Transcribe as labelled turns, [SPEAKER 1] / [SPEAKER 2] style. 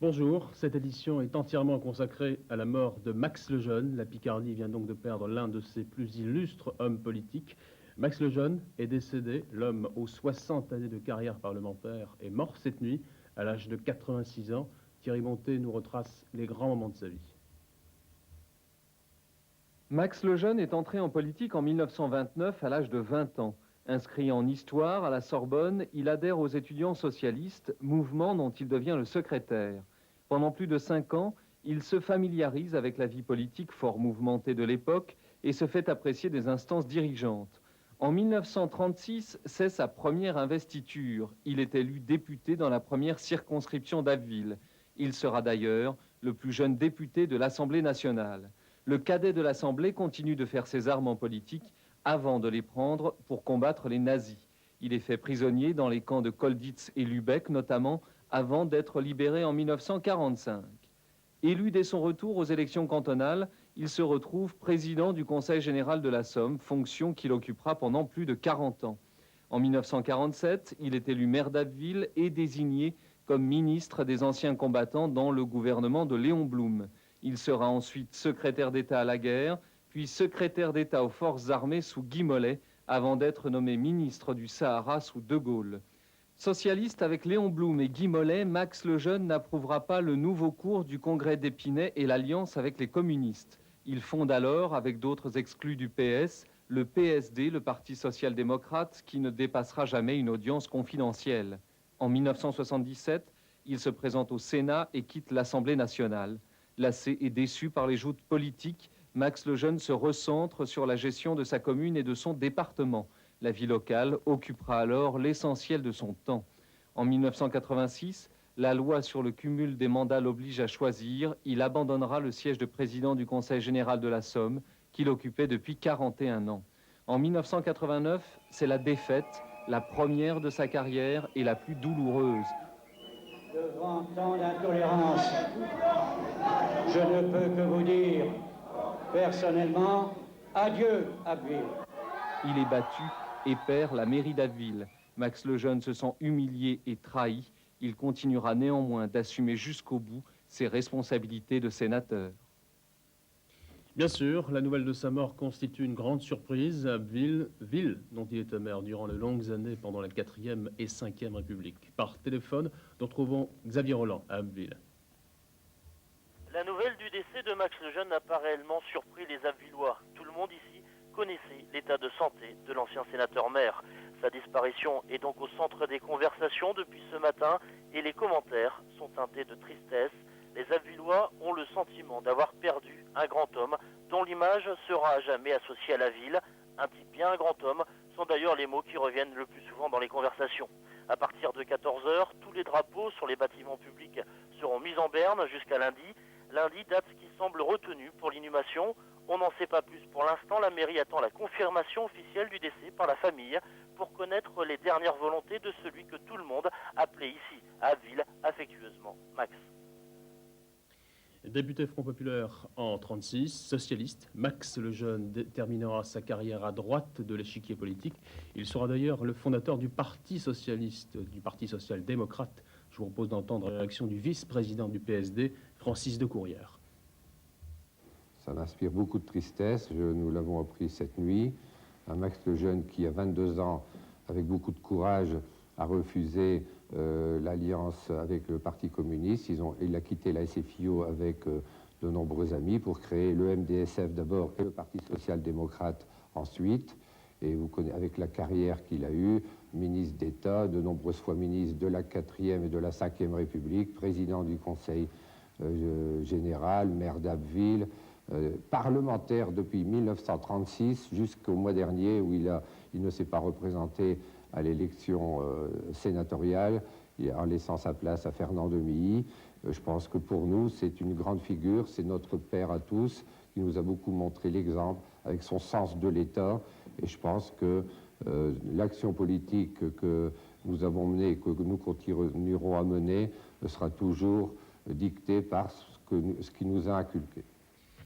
[SPEAKER 1] Bonjour, cette édition est entièrement consacrée à la mort de Max Lejeune. La Picardie vient donc de perdre l'un de ses plus illustres hommes politiques. Max Lejeune est décédé, l'homme aux 60 années de carrière parlementaire est mort cette nuit à l'âge de 86 ans. Thierry Montet nous retrace les grands moments de sa vie.
[SPEAKER 2] Max Lejeune est entré en politique en 1929 à l'âge de 20 ans. Inscrit en histoire à la Sorbonne, il adhère aux étudiants socialistes, mouvement dont il devient le secrétaire. Pendant plus de 5 ans, il se familiarise avec la vie politique fort mouvementée de l'époque et se fait apprécier des instances dirigeantes. En 1936, c'est sa première investiture. Il est élu député dans la première circonscription d'Abbeville. Il sera d'ailleurs le plus jeune député de l'Assemblée nationale. Le cadet de l'Assemblée continue de faire ses armes en politique avant de les prendre pour combattre les nazis. Il est fait prisonnier dans les camps de Colditz et Lübeck notamment, avant d'être libéré en 1945. Élu dès son retour aux élections cantonales, il se retrouve président du Conseil général de la Somme, fonction qu'il occupera pendant plus de 40 ans. En 1947, il est élu maire d'Abbeville et désigné comme ministre des anciens combattants dans le gouvernement de Léon Blum. Il sera ensuite secrétaire d'État à la guerre, puis secrétaire d'État aux forces armées sous Guy Mollet, avant d'être nommé ministre du Sahara sous De Gaulle. Socialiste avec Léon Blum et Guy Mollet, Max Lejeune n'approuvera pas le nouveau cours du congrès d'Épinay et l'alliance avec les communistes. Il fonde alors, avec d'autres exclus du PS, le PSD, le Parti social-démocrate, qui ne dépassera jamais une audience confidentielle. En 1977, il se présente au Sénat et quitte l'Assemblée nationale. Lassé et déçu par les joutes politiques, Max Lejeune se recentre sur la gestion de sa commune et de son département. La vie locale occupera alors l'essentiel de son temps. En 1986, la loi sur le cumul des mandats l'oblige à choisir. Il abandonnera le siège de président du Conseil général de la Somme, qu'il occupait depuis 41 ans. En 1989, c'est la défaite, la première de sa carrière et la plus douloureuse.
[SPEAKER 3] Devant tant d'intolérance, je ne peux que vous dire personnellement, adieu Abbeville.
[SPEAKER 2] Il est battu et perd la mairie d'Abbeville. Max Lejeune se sent humilié et trahi. Il continuera néanmoins d'assumer jusqu'au bout ses responsabilités de sénateur.
[SPEAKER 1] Bien sûr, la nouvelle de sa mort constitue une grande surprise. Abbeville, ville dont il était maire durant les longues années pendant la 4e et 5e République. Par téléphone, nous retrouvons Xavier Roland à Abbeville.
[SPEAKER 4] La nouvelle du décès de Max Lejeune n'a pas réellement surpris les Abbevillois. Tout le monde ici connaissait l'état de santé de l'ancien sénateur-maire. Sa disparition est donc au centre des conversations depuis ce matin et les commentaires sont teintés de tristesse. Les Abbevillois ont le sentiment d'avoir perdu un grand homme dont l'image sera à jamais associée à la ville. Un type bien un grand homme sont d'ailleurs les mots qui reviennent le plus souvent dans les conversations. À partir de 14h, tous les drapeaux sur les bâtiments publics seront mis en berne jusqu'à lundi. Lundi, date qui semble retenue pour l'inhumation. On n'en sait pas plus pour l'instant. La mairie attend la confirmation officielle du décès par la famille pour connaître les dernières volontés de celui que tout le monde appelait ici, à Abbeville, affectueusement Max.
[SPEAKER 1] Député Front Populaire en 1936, socialiste, Max Lejeune terminera sa carrière à droite de l'échiquier politique. Il sera d'ailleurs le fondateur du Parti socialiste, du Parti social-démocrate. Je vous propose d'entendre la réaction du vice-président du PSD, Francis de Courrières.
[SPEAKER 5] Ça m'inspire beaucoup de tristesse. Nous l'avons appris cette nuit. Un Max Lejeune qui, à 22 ans, avec beaucoup de courage, a refusé l'alliance avec le Parti communiste. Il a quitté la SFIO avec de nombreux amis pour créer le MDSF d'abord et le Parti social-démocrate ensuite. Et vous connaissez, avec la carrière qu'il a eue, ministre d'État, de nombreuses fois ministre de la 4e et de la 5e République, président du Conseil général, maire d'Abbeville, parlementaire depuis 1936 jusqu'au mois dernier où il ne s'est pas représenté à l'élection sénatoriale en laissant sa place à Fernand Demilly. Je pense que pour nous, c'est une grande figure, c'est notre père à tous qui nous a beaucoup montré l'exemple avec son sens de l'État. Et je pense que l'action politique que nous avons menée et que nous continuerons à mener sera toujours dictée par ce qui nous a inculqué.